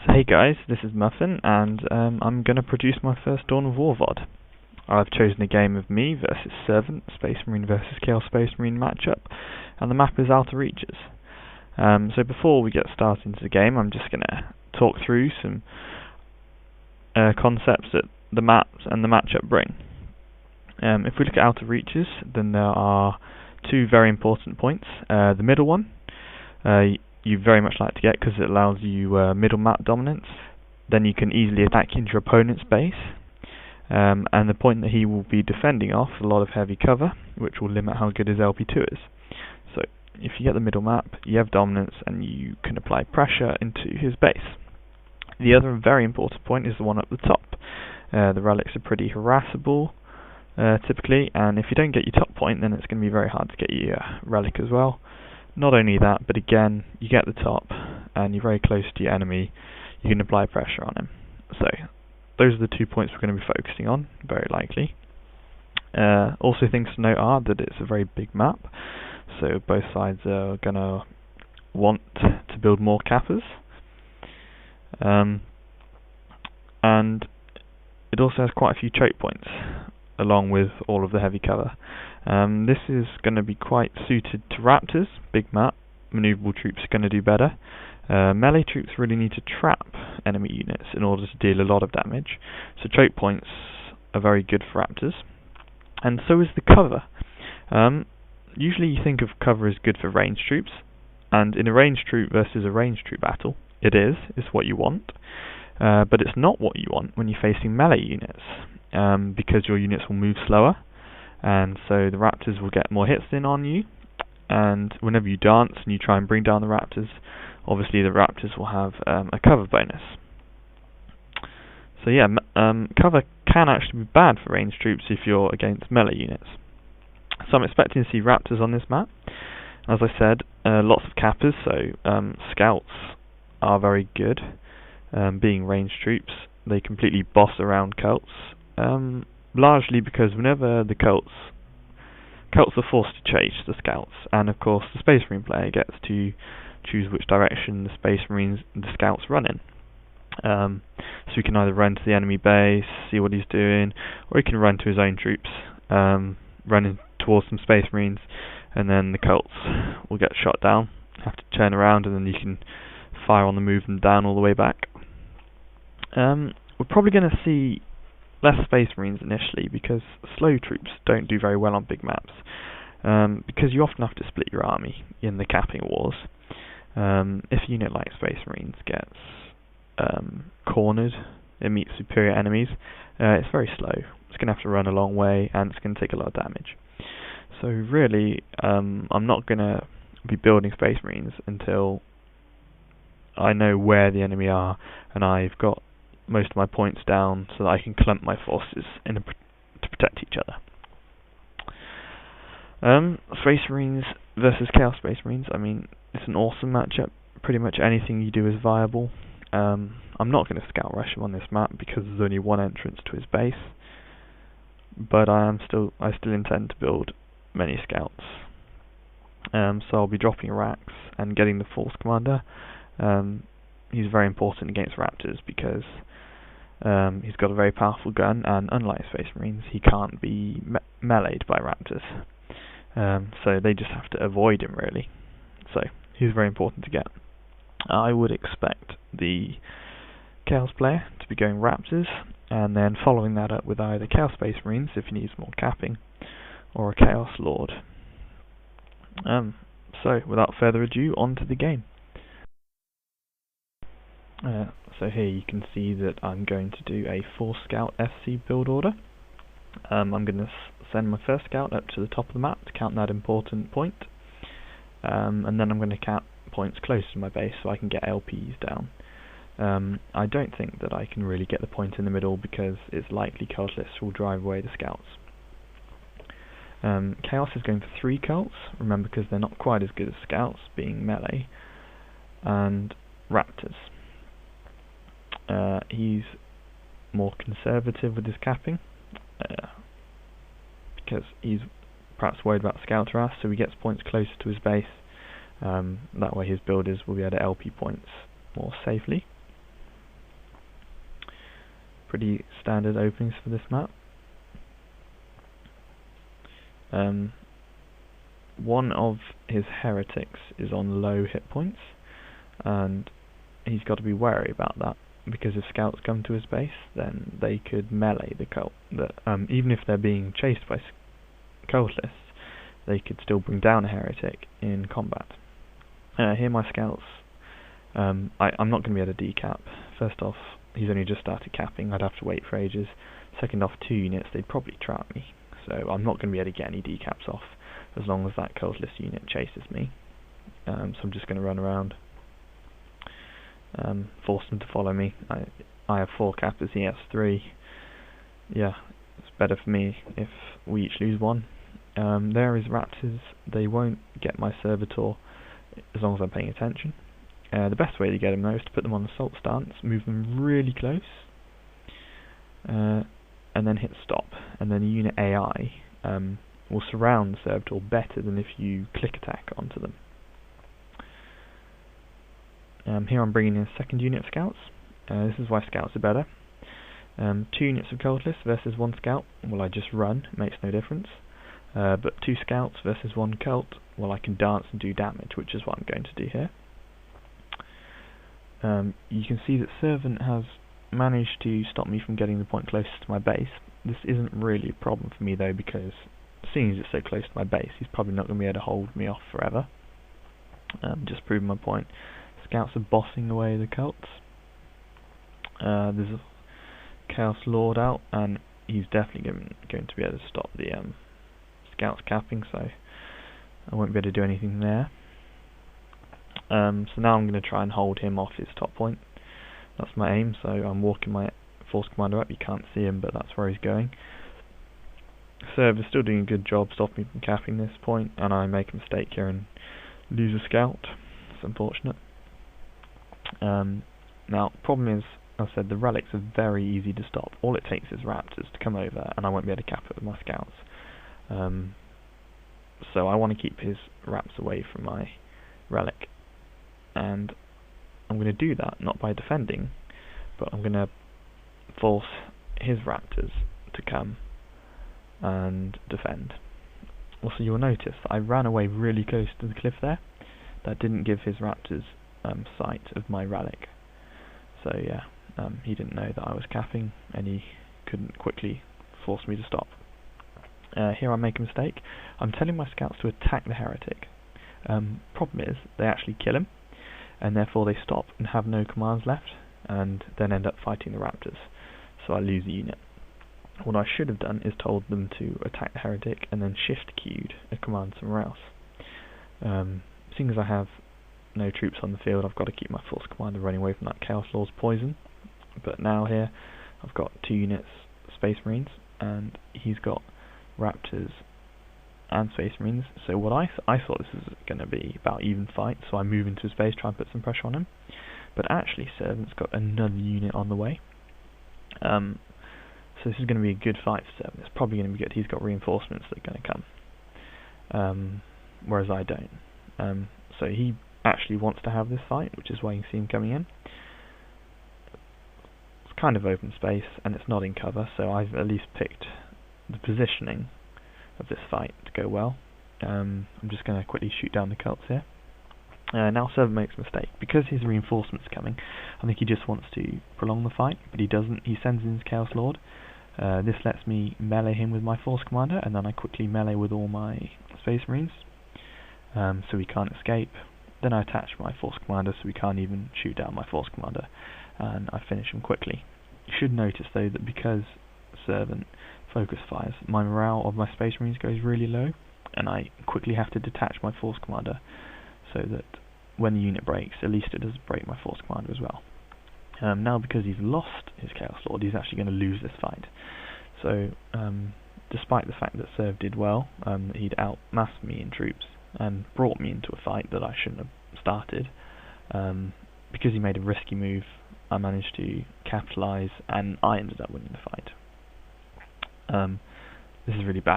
So hey guys, this is Muffin, and I'm going to produce my first Dawn of War VOD. I've chosen a game of me versus Servant, Space Marine versus Chaos Space Marine matchup, and the map is Outer Reaches. So before we get started into the game, I'm just going to talk through some concepts that the maps and the matchup bring. If we look at Outer Reaches, then there are two very important points. The middle one, you very much like to get because it allows you middle map dominance. Then you can easily attack into your opponent's base, and the point that he will be defending off a lot of heavy cover, which will limit how good his LP2 is. So if you get the middle map, you have dominance and you can apply pressure into his base. The other very important point is the one at the top. The relics are pretty harassable typically, and if you don't get your top point, then it's going to be very hard to get your relic as well. Not only that, but again, you get the top and you're very close to your enemy, you can apply pressure on him. So those are the 2 points we're going to be focusing on, very likely. Also things to note are that it's a very big map, so both sides are going to want to build more cappers. And it also has quite a few choke points, along with all of the heavy cover. This is going to be quite suited to Raptors, big map. Maneuverable troops are going to do better. Melee troops really need to trap enemy units in order to deal a lot of damage, so choke points are very good for Raptors. And so is the cover. Usually you think of cover as good for ranged troops, and in a ranged troop versus a ranged troop battle, it's what you want. But it's not what you want when you're facing melee units, because your units will move slower, and so the Raptors will get more hits in on you, and whenever you dance and you try and bring down the Raptors, obviously the Raptors will have a cover bonus. So yeah, cover can actually be bad for ranged troops if you're against melee units. So I'm expecting to see Raptors on this map. As I said, lots of cappers, so scouts are very good. Being ranged troops, they completely boss around cults, largely because whenever the cults are forced to chase the scouts, and of course the Space Marine player gets to choose which direction the Space Marines and the scouts run in. So he can either run to the enemy base, see what he's doing, or he can run to his own troops, running towards some Space Marines, and then the cults will get shot down, have to turn around, and then you can fire on the move them down all the way back. We're probably going to see less Space Marines initially, because slow troops don't do very well on big maps, because you often have to split your army in the capping wars. If a unit like Space Marines gets cornered and meets superior enemies, it's very slow. It's going to have to run a long way, and it's going to take a lot of damage. So really, I'm not going to be building Space Marines until I know where the enemy are, and I've got most of my points down so that I can clump my forces to protect each other. Space Marines versus Chaos Space Marines, I mean, it's an awesome matchup. Pretty much anything you do is viable. I'm not going to scout rush him on this map because there's only one entrance to his base, but I still intend to build many scouts. So I'll be dropping racks and getting the Force Commander. He's very important against Raptors because he's got a very powerful gun, and unlike Space Marines, he can't be meleeed by Raptors. So they just have to avoid him, really. So he's very important to get. I would expect the Chaos player to be going Raptors, and then following that up with either Chaos Space Marines if he needs more capping, or a Chaos Lord. So without further ado, on to the game. So here you can see that I'm going to do a 4 Scout SC build order. I'm going to send my first Scout up to the top of the map to count that important point, and then I'm going to count points close to my base so I can get LPs down. I don't think that I can really get the point in the middle because it's likely cultists will drive away the Scouts. Chaos is going for 3 cults, remember, because they're not quite as good as Scouts, being melee, and Raptors. He's more conservative with his capping, because he's perhaps worried about scout harass, so he gets points closer to his base. That way his builders will be able to LP points more safely. pretty standard openings for this map. One of his heretics is on low hit points, and he's got to be wary about that, because if scouts come to his base, then they could melee the cult. Even if they're being chased by cultists, they could still bring down a heretic in combat. Here my scouts, I'm not going to be able to decap. First off, he's only just started capping, I'd have to wait for ages. Second off, 2 units, they'd probably trap me, so I'm not going to be able to get any decaps off as long as that cultist unit chases me. So I'm just going to run around, force them to follow me. I have 4 cappers, he has 3. Yeah, it's better for me if we each lose 1. There is raptors. They won't get my servitor as long as I'm paying attention. The best way to get them though is to put them on assault stance, move them really close, and then hit stop, and then the unit AI will surround the servitor better than if you click attack onto them. Here I'm bringing in a second unit of scouts. This is why scouts are better. 2 units of cultists versus 1 scout, well I just run, it makes no difference. But 2 scouts versus 1 cult, well I can dance and do damage, which is what I'm going to do here. You can see that Servant has managed to stop me from getting the point closest to my base. This isn't really a problem for me though, because seeing as it's so close to my base, he's probably not going to be able to hold me off forever. Just proving my point. Scouts are bossing away the cults. There's a Chaos Lord out, and he's definitely going to be able to stop the scouts capping, so I won't be able to do anything there. So now I'm going to try and hold him off his top point. That's my aim, so I'm walking my force commander up. You can't see him, but that's where he's going. Serv is still doing a good job stopping me from capping this point, and I make a mistake here and lose a scout. It's unfortunate. Now, problem is, as I said, the relics are very easy to stop. All it takes is raptors to come over, and I won't be able to cap it with my scouts. So I want to keep his raps away from my relic, and I'm going to do that not by defending, but I'm going to force his raptors to come and defend. Also, you'll notice that I ran away really close to the cliff there. That didn't give his raptors sight of my relic, so yeah, he didn't know that I was capping, and he couldn't quickly force me to stop. Here I make a mistake. I'm telling my scouts to attack the heretic. Problem is, they actually kill him, and therefore they stop and have no commands left, and then end up fighting the raptors, so I lose a unit. What I should have done is told them to attack the heretic and then shift queued a command somewhere else. Seeing as I have no troops on the field, I've got to keep my force commander running away from that Chaos Lord's poison. But now here, I've got 2 units Space Marines, and he's got Raptors and Space Marines. So what I thought this was going to be about even fight, so I move into his base, try and put some pressure on him. But actually, Servant's got another unit on the way. So this is going to be a good fight for Servant. It's probably going to be good. He's got reinforcements that are going to come, whereas I don't. So he actually wants to have this fight, which is why you can see him coming in. It's kind of open space, and it's not in cover, so I've at least picked the positioning of this fight to go well. I'm just going to quickly shoot down the cults here. Now Servant makes a mistake. Because his reinforcement's coming, I think he just wants to prolong the fight, but he doesn't. He sends in his Chaos Lord. This lets me melee him with my Force Commander, and then I quickly melee with all my Space Marines, so he can't escape. Then I attach my Force Commander, so he can't even shoot down my Force Commander, and I finish him quickly. You should notice though that because Servant focus fires, my morale of my Space Marines goes really low, and I quickly have to detach my Force Commander, so that when the unit breaks, at least it doesn't break my Force Commander as well. Now because he's lost his Chaos Lord, he's actually going to lose this fight. So, despite the fact that Serv did well, he'd outmassed me in troops and brought me into a fight that I shouldn't have started. Because he made a risky move, I managed to capitalise, and I ended up winning the fight. This is really bad.